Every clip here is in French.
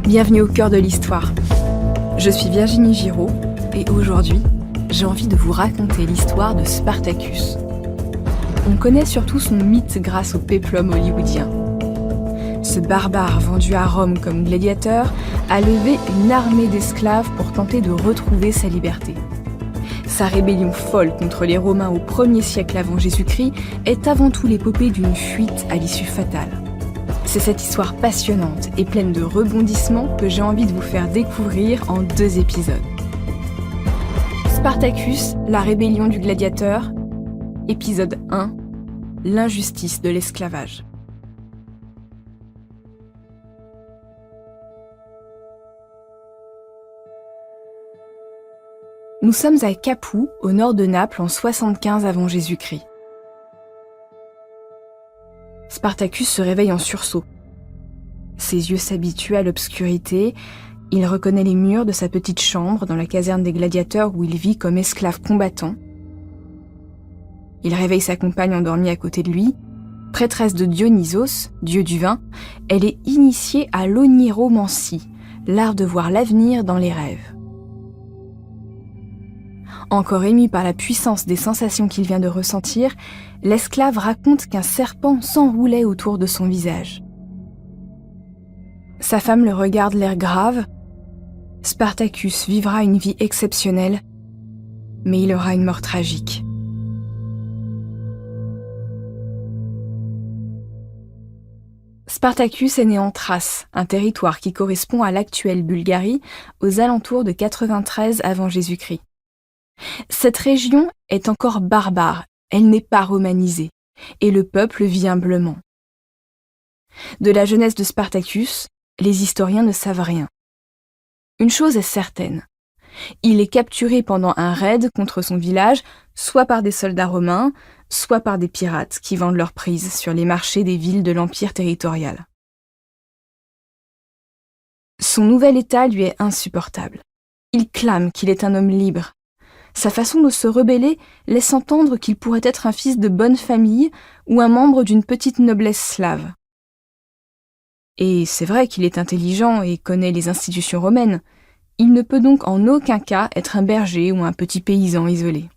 Bienvenue au cœur de l'histoire. Je suis Virginie Giraud et aujourd'hui, j'ai envie de vous raconter l'histoire de Spartacus. On connaît surtout son mythe grâce au péplum hollywoodien. Ce barbare vendu à Rome comme gladiateur a levé une armée d'esclaves pour tenter de retrouver sa liberté. Sa rébellion folle contre les Romains au 1er siècle avant Jésus-Christ est avant tout l'épopée d'une fuite à l'issue fatale. C'est cette histoire passionnante et pleine de rebondissements que j'ai envie de vous faire découvrir en 2 épisodes. Spartacus, la rébellion du gladiateur, épisode 1, l'injustice de l'esclavage. Nous sommes à Capoue, au nord de Naples, en 75 avant Jésus-Christ. Spartacus se réveille en sursaut. Ses yeux s'habituent à l'obscurité, il reconnaît les murs de sa petite chambre dans la caserne des gladiateurs où il vit comme esclave combattant. Il réveille sa compagne endormie à côté de lui. Prêtresse de Dionysos, dieu du vin, elle est initiée à l'oniromancie, l'art de voir l'avenir dans les rêves. Encore ému par la puissance des sensations qu'il vient de ressentir, l'esclave raconte qu'un serpent s'enroulait autour de son visage. Sa femme le regarde l'air grave. Spartacus vivra une vie exceptionnelle, mais il aura une mort tragique. Spartacus est né en Thrace, un territoire qui correspond à l'actuelle Bulgarie, aux alentours de 93 avant Jésus-Christ. Cette région est encore barbare, elle n'est pas romanisée, et le peuple vit humblement. De la jeunesse de Spartacus, les historiens ne savent rien. Une chose est certaine, il est capturé pendant un raid contre son village, soit par des soldats romains, soit par des pirates qui vendent leurs prises sur les marchés des villes de l'empire territorial. Son nouvel état lui est insupportable. Il clame qu'il est un homme libre. Sa façon de se rebeller laisse entendre qu'il pourrait être un fils de bonne famille ou un membre d'une petite noblesse slave. Et c'est vrai qu'il est intelligent et connaît les institutions romaines. Il ne peut donc en aucun cas être un berger ou un petit paysan isolé.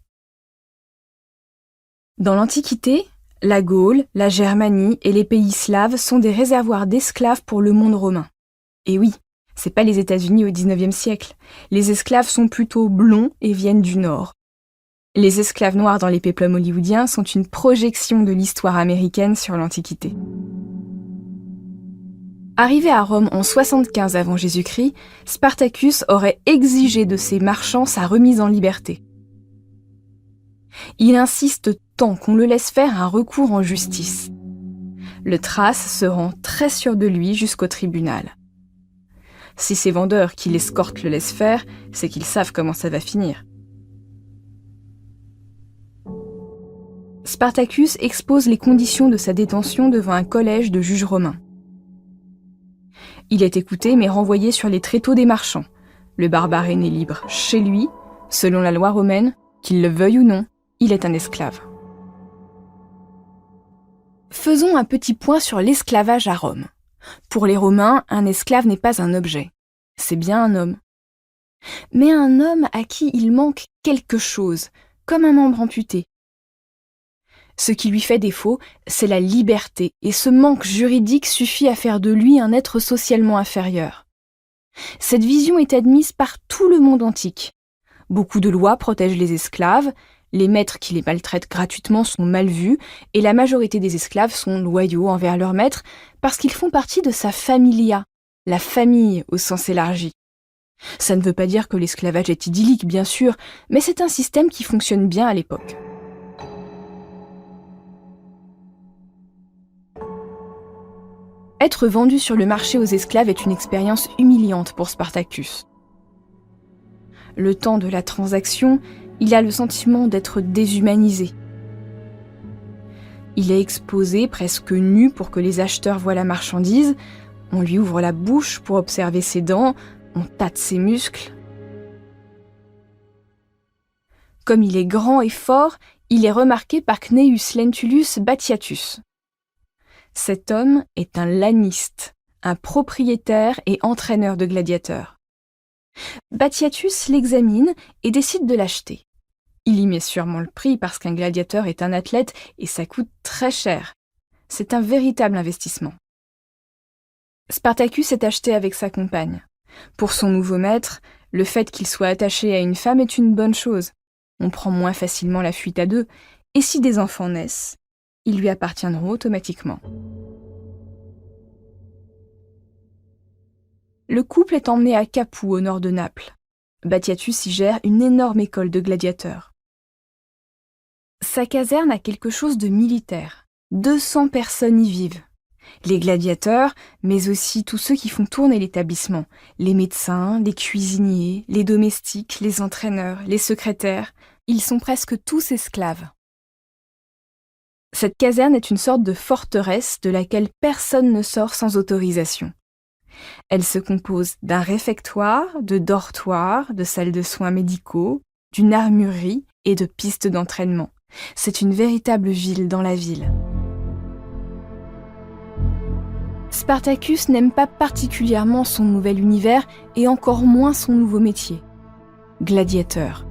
Dans l'Antiquité, la Gaule, la Germanie et les pays slaves sont des réservoirs d'esclaves pour le monde romain. Et oui, c'est pas les États-Unis au XIXe siècle. Les esclaves sont plutôt blonds et viennent du Nord. Les esclaves noirs dans les péplums hollywoodiens sont une projection de l'histoire américaine sur l'Antiquité. Arrivé à Rome en 75 avant Jésus-Christ, Spartacus aurait exigé de ses marchands sa remise en liberté. Il insiste tant qu'on le laisse faire un recours en justice. Le Thrace se rend très sûr de lui jusqu'au tribunal. Si ces vendeurs qui l'escortent le laissent faire, c'est qu'ils savent comment ça va finir. Spartacus expose les conditions de sa détention devant un collège de juges romains. Il est écouté mais renvoyé sur les tréteaux des marchands. Le barbare est né libre chez lui, selon la loi romaine, qu'il le veuille ou non, il est un esclave. Faisons un petit point sur l'esclavage à Rome. Pour les Romains, un esclave n'est pas un objet, c'est bien un homme. Mais un homme à qui il manque quelque chose, comme un membre amputé. Ce qui lui fait défaut, c'est la liberté, et ce manque juridique suffit à faire de lui un être socialement inférieur. Cette vision est admise par tout le monde antique. Beaucoup de lois protègent les esclaves, les maîtres qui les maltraitent gratuitement sont mal vus, et la majorité des esclaves sont loyaux envers leurs maîtres parce qu'ils font partie de sa familia, la famille au sens élargi. Ça ne veut pas dire que l'esclavage est idyllique, bien sûr, mais c'est un système qui fonctionne bien à l'époque. Être vendu sur le marché aux esclaves est une expérience humiliante pour Spartacus. Le temps de la transaction, il a le sentiment d'être déshumanisé. Il est exposé presque nu pour que les acheteurs voient la marchandise, on lui ouvre la bouche pour observer ses dents, on tâte ses muscles. Comme il est grand et fort, il est remarqué par Cneius Lentulus Batiatus. Cet homme est un laniste, un propriétaire et entraîneur de gladiateurs. Batiatus l'examine et décide de l'acheter. Il y met sûrement le prix parce qu'un gladiateur est un athlète et ça coûte très cher. C'est un véritable investissement. Spartacus est acheté avec sa compagne. Pour son nouveau maître, le fait qu'il soit attaché à une femme est une bonne chose. On prend moins facilement la fuite à deux, et si des enfants naissent, ils lui appartiendront automatiquement. Le couple est emmené à Capoue, au nord de Naples. Batiatus y gère une énorme école de gladiateurs. Sa caserne a quelque chose de militaire. 200 personnes y vivent. Les gladiateurs, mais aussi tous ceux qui font tourner l'établissement. Les médecins, les cuisiniers, les domestiques, les entraîneurs, les secrétaires. Ils sont presque tous esclaves. Cette caserne est une sorte de forteresse de laquelle personne ne sort sans autorisation. Elle se compose d'un réfectoire, de dortoirs, de salles de soins médicaux, d'une armurerie et de pistes d'entraînement. C'est une véritable ville dans la ville. Spartacus n'aime pas particulièrement son nouvel univers et encore moins son nouveau métier. Gladiateur.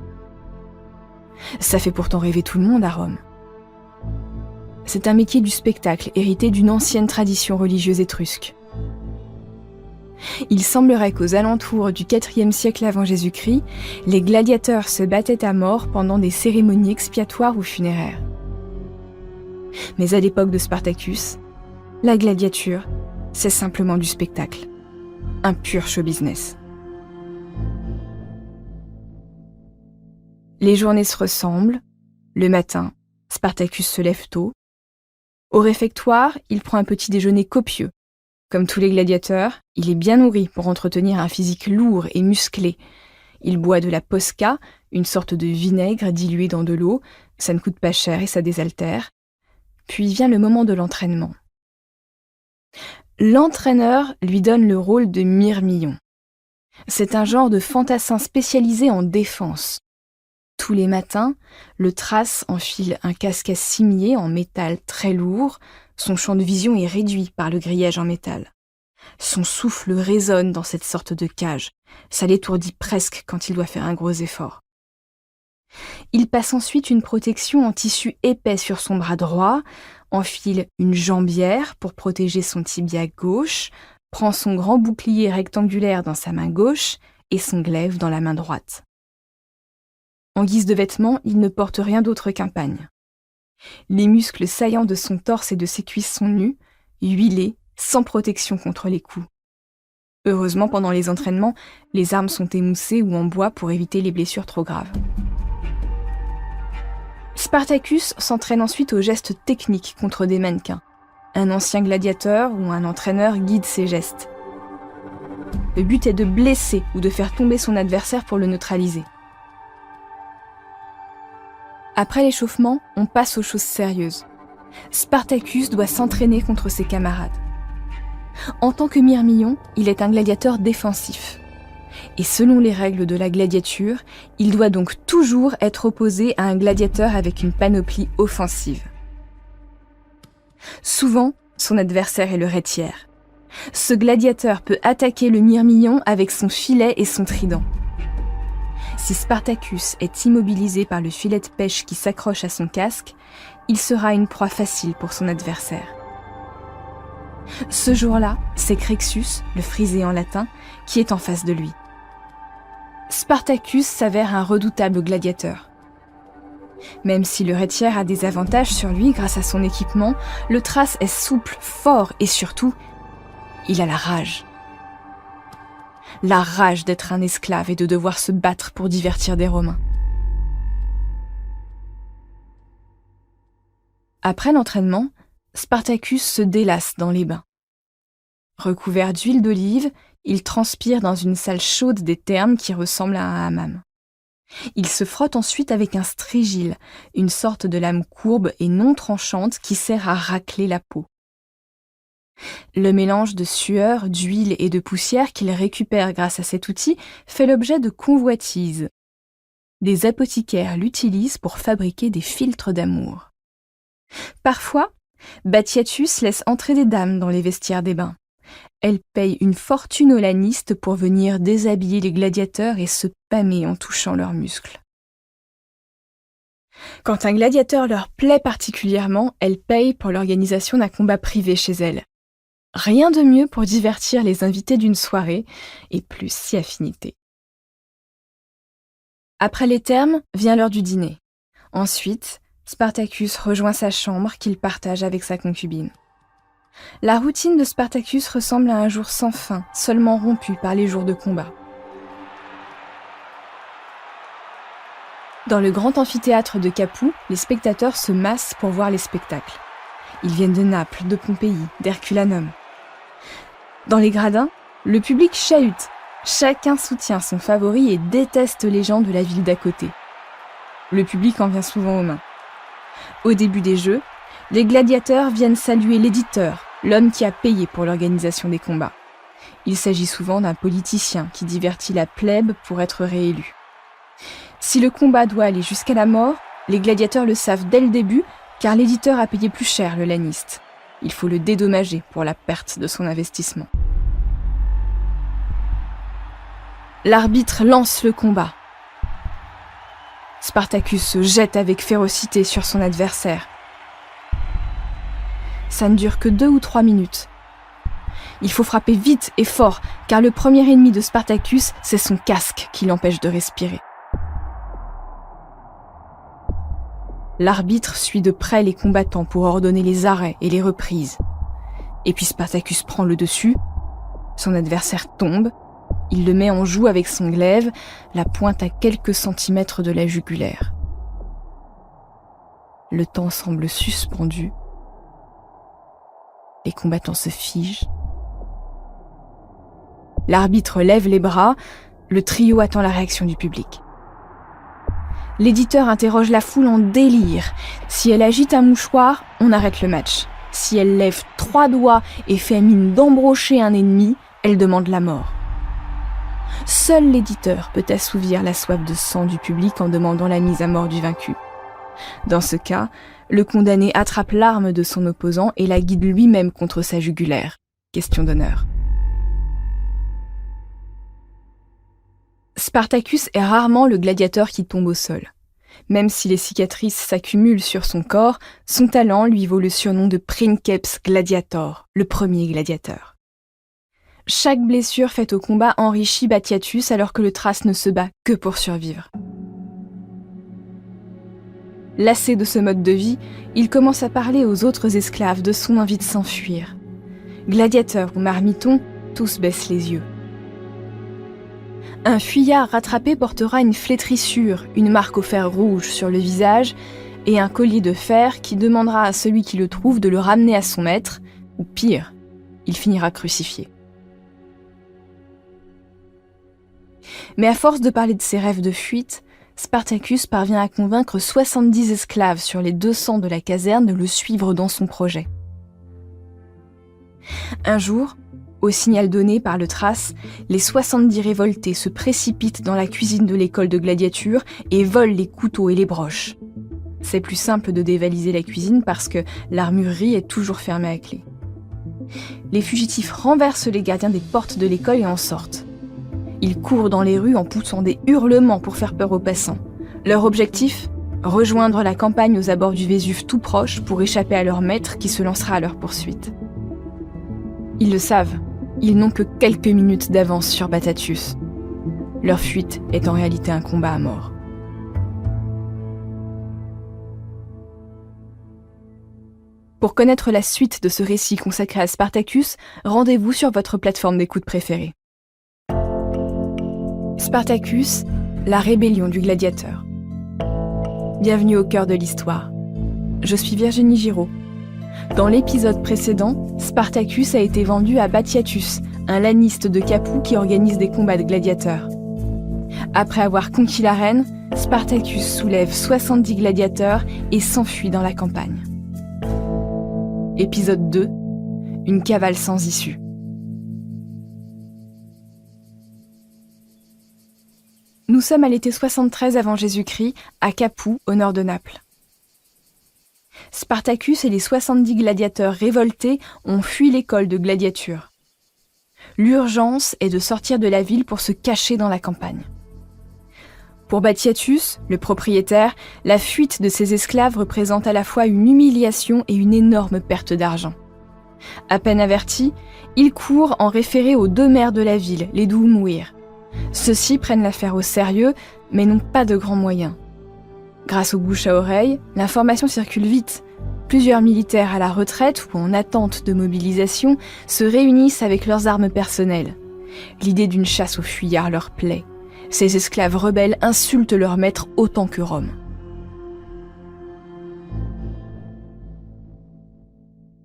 Ça fait pourtant rêver tout le monde à Rome. C'est un métier du spectacle hérité d'une ancienne tradition religieuse étrusque. Il semblerait qu'aux alentours du IVe siècle avant Jésus-Christ, les gladiateurs se battaient à mort pendant des cérémonies expiatoires ou funéraires. Mais à l'époque de Spartacus, la gladiature, c'est simplement du spectacle. Un pur show business. Les journées se ressemblent. Le matin, Spartacus se lève tôt. Au réfectoire, il prend un petit déjeuner copieux. Comme tous les gladiateurs, il est bien nourri pour entretenir un physique lourd et musclé. Il boit de la posca, une sorte de vinaigre dilué dans de l'eau. Ça ne coûte pas cher et ça désaltère. Puis vient le moment de l'entraînement. L'entraîneur lui donne le rôle de mirmillon. C'est un genre de fantassin spécialisé en défense. Tous les matins, le Thrace enfile un casque à cimier en métal très lourd. Son champ de vision est réduit par le grillage en métal. Son souffle résonne dans cette sorte de cage. Ça l'étourdit presque quand il doit faire un gros effort. Il passe ensuite une protection en tissu épais sur son bras droit, enfile une jambière pour protéger son tibia gauche, prend son grand bouclier rectangulaire dans sa main gauche et son glaive dans la main droite. En guise de vêtements, il ne porte rien d'autre qu'un pagne. Les muscles saillants de son torse et de ses cuisses sont nus, huilés, sans protection contre les coups. Heureusement, pendant les entraînements, les armes sont émoussées ou en bois pour éviter les blessures trop graves. Spartacus s'entraîne ensuite aux gestes techniques contre des mannequins. Un ancien gladiateur ou un entraîneur guide ses gestes. Le but est de blesser ou de faire tomber son adversaire pour le neutraliser. Après l'échauffement, on passe aux choses sérieuses. Spartacus doit s'entraîner contre ses camarades. En tant que mirmillon, il est un gladiateur défensif. Et selon les règles de la gladiature, il doit donc toujours être opposé à un gladiateur avec une panoplie offensive. Souvent, son adversaire est le rhétière. Ce gladiateur peut attaquer le mirmillon avec son filet et son trident. Si Spartacus est immobilisé par le filet de pêche qui s'accroche à son casque, il sera une proie facile pour son adversaire. Ce jour-là, c'est Crexus, le frisé en latin, qui est en face de lui. Spartacus s'avère un redoutable gladiateur. Même si le rhétière a des avantages sur lui grâce à son équipement, le Thrace est souple, fort et surtout, il a la rage. La rage d'être un esclave et de devoir se battre pour divertir des Romains. Après l'entraînement, Spartacus se délasse dans les bains. Recouvert d'huile d'olive, il transpire dans une salle chaude des thermes qui ressemble à un hammam. Il se frotte ensuite avec un strigile, une sorte de lame courbe et non tranchante qui sert à racler la peau. Le mélange de sueur, d'huile et de poussière qu'il récupère grâce à cet outil fait l'objet de convoitises. Des apothicaires l'utilisent pour fabriquer des filtres d'amour. Parfois, Batiatus laisse entrer des dames dans les vestiaires des bains. Elle paye une fortune aux lanistes pour venir déshabiller les gladiateurs et se pâmer en touchant leurs muscles. Quand un gladiateur leur plaît particulièrement, elle paye pour l'organisation d'un combat privé chez elle. Rien de mieux pour divertir les invités d'une soirée, et plus si affinité. Après les termes, vient l'heure du dîner. Ensuite, Spartacus rejoint sa chambre qu'il partage avec sa concubine. La routine de Spartacus ressemble à un jour sans fin, seulement rompu par les jours de combat. Dans le grand amphithéâtre de Capoue, les spectateurs se massent pour voir les spectacles. Ils viennent de Naples, de Pompéi, d'Herculanum. Dans les gradins, le public chahute. Chacun soutient son favori et déteste les gens de la ville d'à côté. Le public en vient souvent aux mains. Au début des jeux, les gladiateurs viennent saluer l'éditeur, l'homme qui a payé pour l'organisation des combats. Il s'agit souvent d'un politicien qui divertit la plèbe pour être réélu. Si le combat doit aller jusqu'à la mort, les gladiateurs le savent dès le début, car l'éditeur a payé plus cher le laniste. Il faut le dédommager pour la perte de son investissement. L'arbitre lance le combat. Spartacus se jette avec férocité sur son adversaire. Ça ne dure que 2 ou 3 minutes. Il faut frapper vite et fort, car le premier ennemi de Spartacus, c'est son casque qui l'empêche de respirer. L'arbitre suit de près les combattants pour ordonner les arrêts et les reprises. Et puis Spartacus prend le dessus, son adversaire tombe, il le met en joue avec son glaive, la pointe à quelques centimètres de la jugulaire. Le temps semble suspendu. Les combattants se figent. L'arbitre lève les bras, le trio attend la réaction du public. L'éditeur interroge la foule en délire. Si elle agite un mouchoir, on arrête le match. Si elle lève 3 doigts et fait mine d'embrocher un ennemi, elle demande la mort. Seul l'éditeur peut assouvir la soif de sang du public en demandant la mise à mort du vaincu. Dans ce cas, le condamné attrape l'arme de son opposant et la guide lui-même contre sa jugulaire. Question d'honneur. Spartacus est rarement le gladiateur qui tombe au sol. Même si les cicatrices s'accumulent sur son corps, son talent lui vaut le surnom de Princeps Gladiator, le premier gladiateur. Chaque blessure faite au combat enrichit Batiatus alors que le Thrace ne se bat que pour survivre. Lassé de ce mode de vie, il commence à parler aux autres esclaves de son envie de s'enfuir. Gladiateurs ou marmitons, tous baissent les yeux. Un fuyard rattrapé portera une flétrissure, une marque au fer rouge sur le visage et un collier de fer qui demandera à celui qui le trouve de le ramener à son maître, ou pire, il finira crucifié. Mais à force de parler de ses rêves de fuite, Spartacus parvient à convaincre 70 esclaves sur les 200 de la caserne de le suivre dans son projet. Un jour, au signal donné par le Thrace, les 70 révoltés se précipitent dans la cuisine de l'école de gladiature et volent les couteaux et les broches. C'est plus simple de dévaliser la cuisine parce que l'armurerie est toujours fermée à clé. Les fugitifs renversent les gardiens des portes de l'école et en sortent. Ils courent dans les rues en poussant des hurlements pour faire peur aux passants. Leur objectif ? Rejoindre la campagne aux abords du Vésuve tout proche pour échapper à leur maître qui se lancera à leur poursuite. Ils le savent, ils n'ont que quelques minutes d'avance sur Batiatus. Leur fuite est en réalité un combat à mort. Pour connaître la suite de ce récit consacré à Spartacus, rendez-vous sur votre plateforme d'écoute préférée. Spartacus, la rébellion du gladiateur. Bienvenue au cœur de l'histoire. Je suis Virginie Giraud. Dans l'épisode précédent, Spartacus a été vendu à Batiatus, un laniste de Capoue qui organise des combats de gladiateurs. Après avoir conquis l'arène, Spartacus soulève 70 gladiateurs et s'enfuit dans la campagne. Épisode 2, une cavale sans issue. Nous sommes à l'été 73 avant Jésus-Christ, à Capoue, au nord de Naples. Spartacus et les 70 gladiateurs révoltés ont fui l'école de gladiature. L'urgence est de sortir de la ville pour se cacher dans la campagne. Pour Batiatus, le propriétaire, la fuite de ses esclaves représente à la fois une humiliation et une énorme perte d'argent. À peine averti, il court en référé aux 2 maires de la ville, les Doumouyr. Ceux-ci prennent l'affaire au sérieux, mais n'ont pas de grands moyens. Grâce au bouche à oreille, l'information circule vite. Plusieurs militaires à la retraite ou en attente de mobilisation se réunissent avec leurs armes personnelles. L'idée d'une chasse aux fuyards leur plaît. Ces esclaves rebelles insultent leur maître autant que Rome.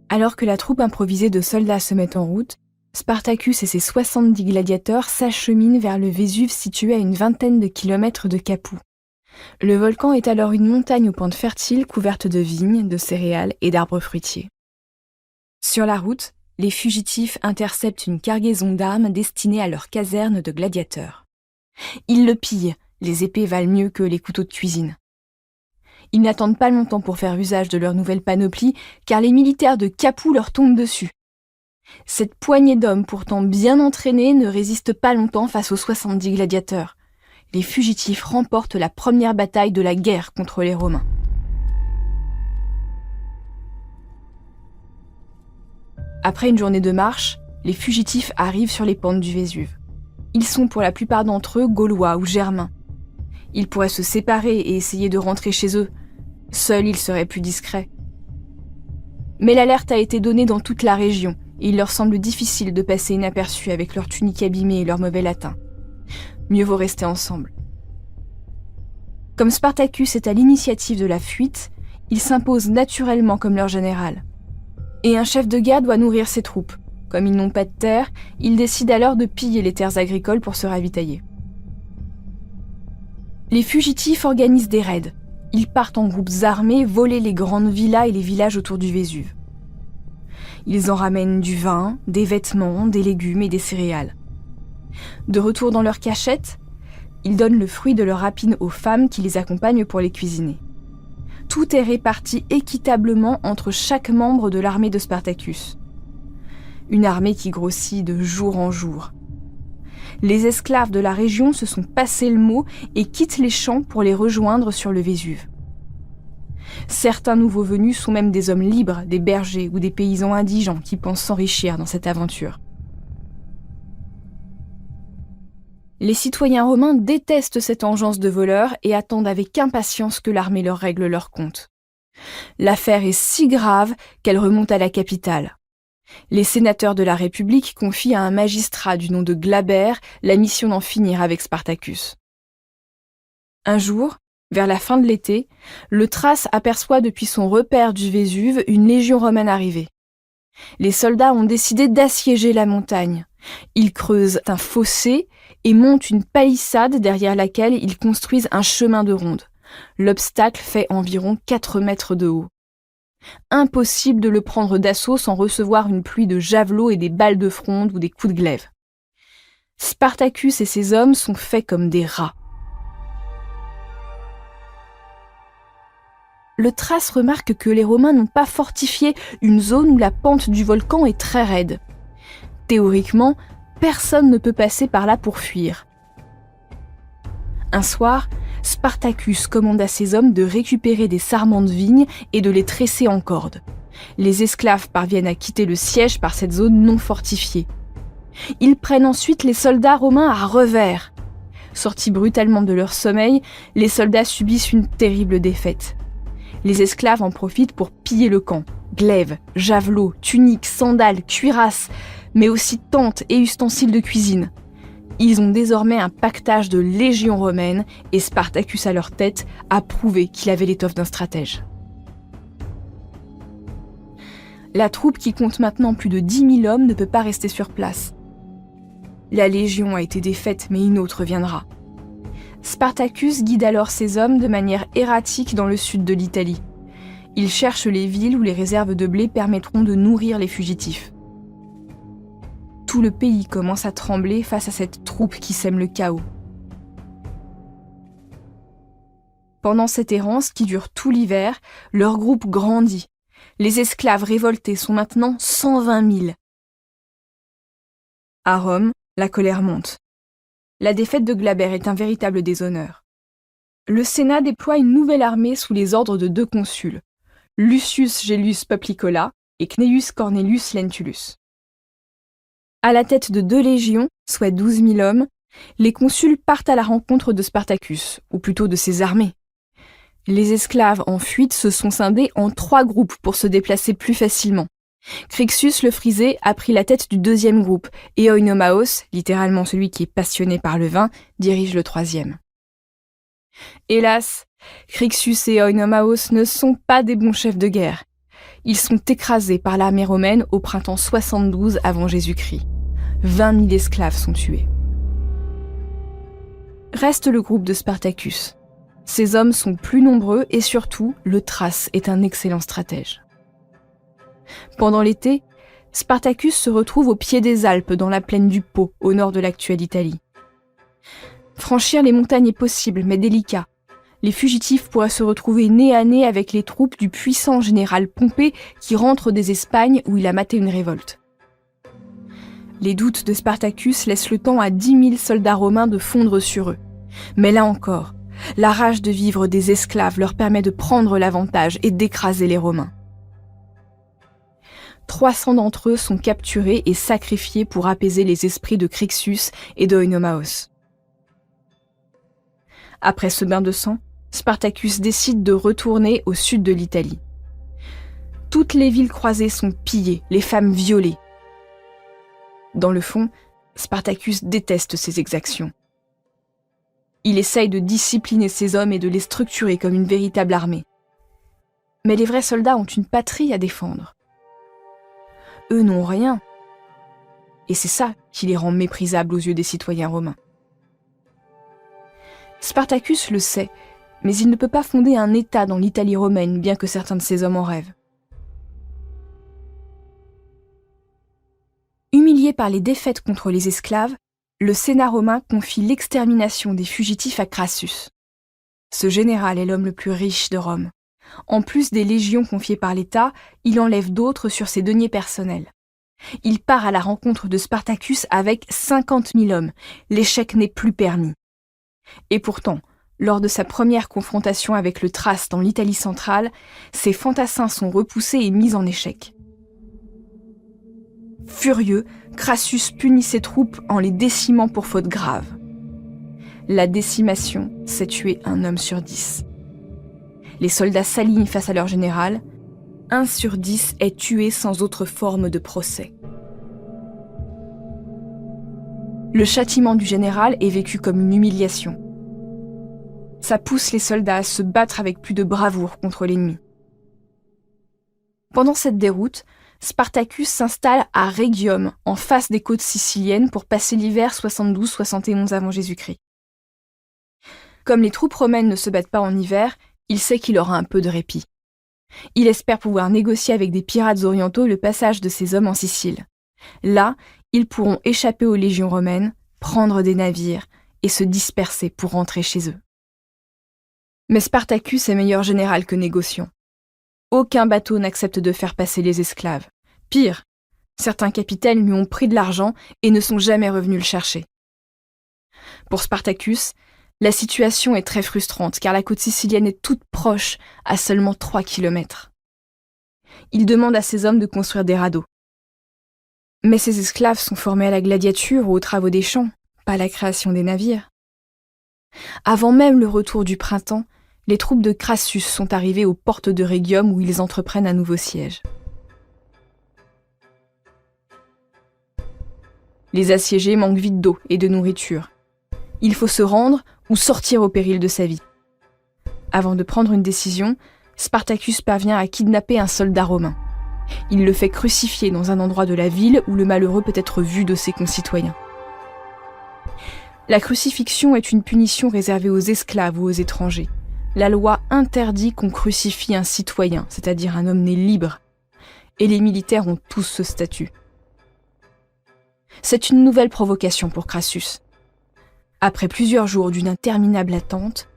Alors que la troupe improvisée de soldats se met en route, Spartacus et ses 70 gladiateurs s'acheminent vers le Vésuve situé à une vingtaine de kilomètres de Capoue. Le volcan est alors une montagne aux pentes fertiles couverte de vignes, de céréales et d'arbres fruitiers. Sur la route, les fugitifs interceptent une cargaison d'armes destinée à leur caserne de gladiateurs. Ils le pillent, les épées valent mieux que les couteaux de cuisine. Ils n'attendent pas longtemps pour faire usage de leur nouvelle panoplie, car les militaires de Capoue leur tombent dessus. Cette poignée d'hommes pourtant bien entraînés ne résiste pas longtemps face aux 70 gladiateurs. Les fugitifs remportent la première bataille de la guerre contre les Romains. Après une journée de marche, les fugitifs arrivent sur les pentes du Vésuve. Ils sont pour la plupart d'entre eux gaulois ou germains. Ils pourraient se séparer et essayer de rentrer chez eux. Seuls, ils seraient plus discrets. Mais l'alerte a été donnée dans toute la région, et il leur semble difficile de passer inaperçus avec leurs tuniques abîmées et leur mauvais latin. Mieux vaut rester ensemble. Comme Spartacus est à l'initiative de la fuite, il s'impose naturellement comme leur général. Et un chef de guerre doit nourrir ses troupes. Comme ils n'ont pas de terre, il décide alors de piller les terres agricoles pour se ravitailler. Les fugitifs organisent des raids. Ils partent en groupes armés voler les grandes villas et les villages autour du Vésuve. Ils en ramènent du vin, des vêtements, des légumes et des céréales. De retour dans leur cachette, ils donnent le fruit de leur rapine aux femmes qui les accompagnent pour les cuisiner. Tout est réparti équitablement entre chaque membre de l'armée de Spartacus. Une armée qui grossit de jour en jour. Les esclaves de la région se sont passé le mot et quittent les champs pour les rejoindre sur le Vésuve. Certains nouveaux venus sont même des hommes libres, des bergers ou des paysans indigents qui pensent s'enrichir dans cette aventure. Les citoyens romains détestent cette engeance de voleurs et attendent avec impatience que l'armée leur règle leur compte. L'affaire est si grave qu'elle remonte à la capitale. Les sénateurs de la République confient à un magistrat du nom de Glabère la mission d'en finir avec Spartacus. Un jour, vers la fin de l'été, le Thrace aperçoit depuis son repère du Vésuve une légion romaine arrivée. Les soldats ont décidé d'assiéger la montagne. Ils creusent un fossé et montent une palissade derrière laquelle ils construisent un chemin de ronde. L'obstacle fait environ 4 mètres de haut. Impossible de le prendre d'assaut sans recevoir une pluie de javelots et des balles de fronde ou des coups de glaive. Spartacus et ses hommes sont faits comme des rats. Le Thrace remarque que les Romains n'ont pas fortifié une zone où la pente du volcan est très raide. Théoriquement, personne ne peut passer par là pour fuir. Un soir, Spartacus commande à ses hommes de récupérer des sarments de vigne et de les tresser en corde. Les esclaves parviennent à quitter le siège par cette zone non fortifiée. Ils prennent ensuite les soldats romains à revers. Sortis brutalement de leur sommeil, les soldats subissent une terrible défaite. Les esclaves en profitent pour piller le camp. Glaives, javelots, tuniques, sandales, cuirasses, mais aussi tentes et ustensiles de cuisine. Ils ont désormais un pactage de légions romaines et Spartacus à leur tête a prouvé qu'il avait l'étoffe d'un stratège. La troupe qui compte maintenant plus de 10 000 hommes ne peut pas rester sur place. La légion a été défaite, mais une autre viendra. Spartacus guide alors ses hommes de manière erratique dans le sud de l'Italie. Il cherche les villes où les réserves de blé permettront de nourrir les fugitifs. Tout le pays commence à trembler face à cette troupe qui sème le chaos. Pendant cette errance qui dure tout l'hiver, leur groupe grandit. Les esclaves révoltés sont maintenant 120 000. À Rome, la colère monte. La défaite de Glaber est un véritable déshonneur. Le Sénat déploie une nouvelle armée sous les ordres de 2 consuls, Lucius Gellius Poplicola et Cneius Cornelius Lentulus. À la tête de 2 légions, soit 12 000 hommes, les consuls partent à la rencontre de Spartacus, ou plutôt de ses armées. Les esclaves en fuite se sont scindés en 3 groupes pour se déplacer plus facilement. Crixus le Frisé a pris la tête du 2e groupe, et Oinomaos, littéralement celui qui est passionné par le vin, dirige le 3e. Hélas, Crixus et Oinomaos ne sont pas des bons chefs de guerre. Ils sont écrasés par l'armée romaine au printemps 72 avant Jésus-Christ. 20 000 esclaves sont tués. Reste le groupe de Spartacus. Ces hommes sont plus nombreux et surtout, le Thrace est un excellent stratège. Pendant l'été, Spartacus se retrouve au pied des Alpes, dans la plaine du Pô, au nord de l'actuelle Italie. Franchir les montagnes est possible, mais délicat. Les fugitifs pourraient se retrouver nez à nez avec les troupes du puissant général Pompée qui rentre des Espagnes où il a maté une révolte. Les doutes de Spartacus laissent le temps à 10 000 soldats romains de fondre sur eux. Mais là encore, la rage de vivre des esclaves leur permet de prendre l'avantage et d'écraser les Romains. 300 d'entre eux sont capturés et sacrifiés pour apaiser les esprits de Crixus et de Oinomaos. Après ce bain de sang, Spartacus décide de retourner au sud de l'Italie. Toutes les villes croisées sont pillées, les femmes violées. Dans le fond, Spartacus déteste ces exactions. Il essaye de discipliner ses hommes et de les structurer comme une véritable armée. Mais les vrais soldats ont une patrie à défendre. Eux n'ont rien. Et c'est ça qui les rend méprisables aux yeux des citoyens romains. Spartacus le sait, mais il ne peut pas fonder un État dans l'Italie romaine, bien que certains de ses hommes en rêvent. Humilié par les défaites contre les esclaves, le Sénat romain confie l'extermination des fugitifs à Crassus. Ce général est l'homme le plus riche de Rome. En plus des légions confiées par l'État, il enlève d'autres sur ses deniers personnels. Il part à la rencontre de Spartacus avec 50 000 hommes. L'échec n'est plus permis. Et pourtant, lors de sa première confrontation avec le Thrace dans l'Italie centrale, ses fantassins sont repoussés et mis en échec. Furieux, Crassus punit ses troupes en les décimant pour faute grave. La décimation, c'est tuer un homme sur 10. Les soldats s'alignent face à leur général. 1 sur 10 est tué sans autre forme de procès. Le châtiment du général est vécu comme une humiliation. Ça pousse les soldats à se battre avec plus de bravoure contre l'ennemi. Pendant cette déroute, Spartacus s'installe à Rhegium, en face des côtes siciliennes, pour passer l'hiver 72-71 avant Jésus-Christ. Comme les troupes romaines ne se battent pas en hiver, il sait qu'il aura un peu de répit. Il espère pouvoir négocier avec des pirates orientaux le passage de ses hommes en Sicile. Là, ils pourront échapper aux légions romaines, prendre des navires et se disperser pour rentrer chez eux. Mais Spartacus est meilleur général que négociant. Aucun bateau n'accepte de faire passer les esclaves. Pire, certains capitaines lui ont pris de l'argent et ne sont jamais revenus le chercher. Pour Spartacus, la situation est très frustrante car la côte sicilienne est toute proche, à seulement 3 kilomètres. Il demande à ses hommes de construire des radeaux. Mais ces esclaves sont formés à la gladiature ou aux travaux des champs, pas à la création des navires. Avant même le retour du printemps, les troupes de Crassus sont arrivées aux portes de Rhegium où ils entreprennent un nouveau siège. Les assiégés manquent vite d'eau et de nourriture. Il faut se rendre ou sortir au péril de sa vie. Avant de prendre une décision, Spartacus parvient à kidnapper un soldat romain. Il le fait crucifier dans un endroit de la ville où le malheureux peut être vu de ses concitoyens. La crucifixion est une punition réservée aux esclaves ou aux étrangers. La loi interdit qu'on crucifie un citoyen, c'est-à-dire un homme né libre. Et les militaires ont tous ce statut. C'est une nouvelle provocation pour Crassus. Après plusieurs jours d'une interminable attente,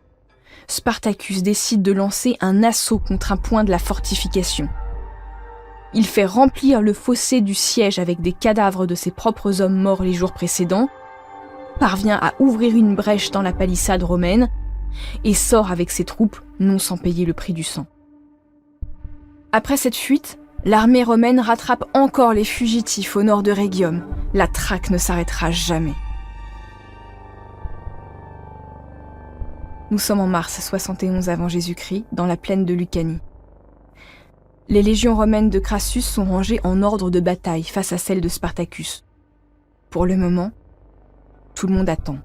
Spartacus décide de lancer un assaut contre un point de la fortification. Il fait remplir le fossé du siège avec des cadavres de ses propres hommes morts les jours précédents, parvient à ouvrir une brèche dans la palissade romaine et sort avec ses troupes, non sans payer le prix du sang. Après cette fuite, l'armée romaine rattrape encore les fugitifs au nord de Rhégium. La traque ne s'arrêtera jamais. Nous sommes en mars 71 avant Jésus-Christ, dans la plaine de Lucanie. Les légions romaines de Crassus sont rangées en ordre de bataille face à celles de Spartacus. Pour le moment, tout le monde attend.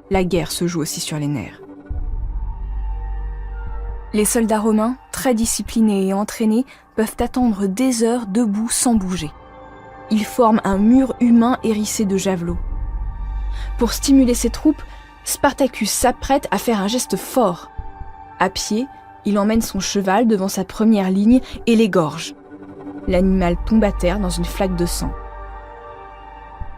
La guerre se joue aussi sur les nerfs. Les soldats romains, très disciplinés et entraînés, peuvent attendre des heures debout sans bouger. Ils forment un mur humain hérissé de javelots. Pour stimuler ses troupes, Spartacus s'apprête à faire un geste fort. À pied, il emmène son cheval devant sa première ligne et l'égorge. L'animal tombe à terre dans une flaque de sang.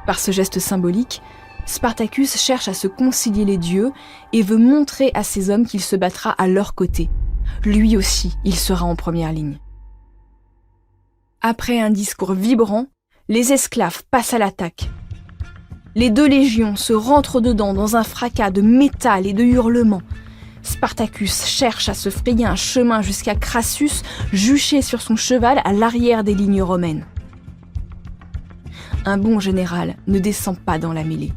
Par ce geste symbolique, Spartacus cherche à se concilier les dieux et veut montrer à ses hommes qu'il se battra à leur côté. Lui aussi, il sera en première ligne. Après un discours vibrant, les esclaves passent à l'attaque. Les deux légions se rentrent dedans dans un fracas de métal et de hurlements. Spartacus cherche à se frayer un chemin jusqu'à Crassus, juché sur son cheval à l'arrière des lignes romaines. Un bon général ne descend pas dans la mêlée.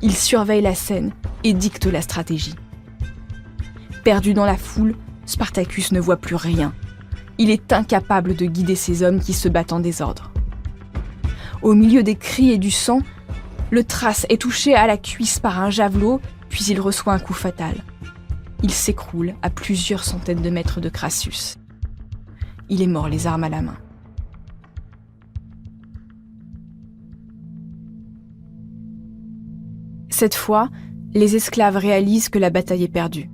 Il surveille la scène et dicte la stratégie. Perdu dans la foule, Spartacus ne voit plus rien. Il est incapable de guider ses hommes qui se battent en désordre. Au milieu des cris et du sang, le Thrace est touché à la cuisse par un javelot, puis il reçoit un coup fatal. Il s'écroule à plusieurs centaines de mètres de Crassus. Il est mort les armes à la main. Cette fois, les esclaves réalisent que la bataille est perdue.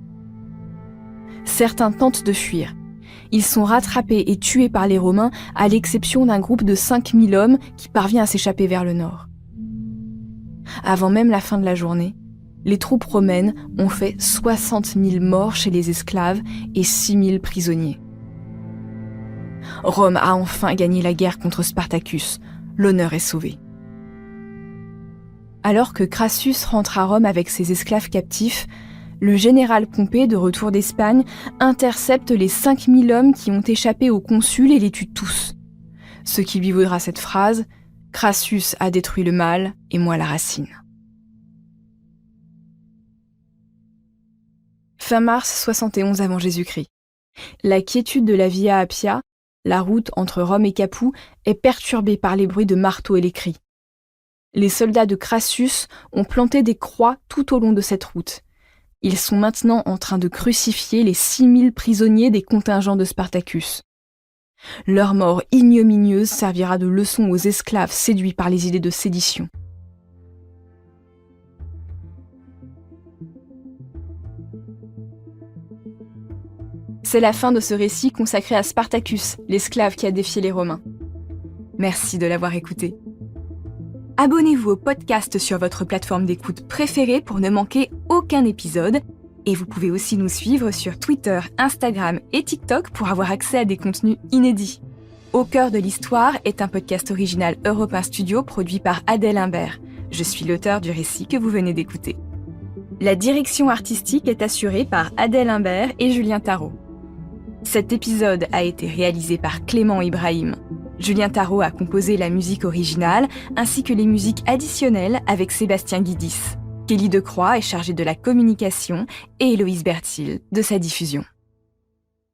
Certains tentent de fuir. Ils sont rattrapés et tués par les Romains, à l'exception d'un groupe de 5000 hommes qui parvient à s'échapper vers le nord. Avant même la fin de la journée, les troupes romaines ont fait 60 000 morts chez les esclaves et 6 000 prisonniers. Rome a enfin gagné la guerre contre Spartacus. L'honneur est sauvé. Alors que Crassus rentre à Rome avec ses esclaves captifs, le général Pompée, de retour d'Espagne, intercepte les 5000 hommes qui ont échappé au consul et les tue tous. Ce qui lui vaudra cette phrase « Crassus a détruit le mal et moi la racine ». Fin mars 71 avant Jésus-Christ. La quiétude de la Via Appia, la route entre Rome et Capoue, est perturbée par les bruits de marteaux et les cris. Les soldats de Crassus ont planté des croix tout au long de cette route. Ils sont maintenant en train de crucifier les 6000 prisonniers des contingents de Spartacus. Leur mort ignominieuse servira de leçon aux esclaves séduits par les idées de sédition. C'est la fin de ce récit consacré à Spartacus, l'esclave qui a défié les Romains. Merci de l'avoir écouté. Abonnez-vous au podcast sur votre plateforme d'écoute préférée pour ne manquer aucun épisode. Et vous pouvez aussi nous suivre sur Twitter, Instagram et TikTok pour avoir accès à des contenus inédits. Au cœur de l'histoire est un podcast original Europe 1 Studio produit par Adèle Imbert. Je suis l'auteur du récit que vous venez d'écouter. La direction artistique est assurée par Adèle Imbert et Julien Tarot. Cet épisode a été réalisé par Clément Ibrahim. Julien Tarot a composé la musique originale ainsi que les musiques additionnelles avec Sébastien Guidis. Kelly Decroix est chargée de la communication et Héloïse Bertil de sa diffusion.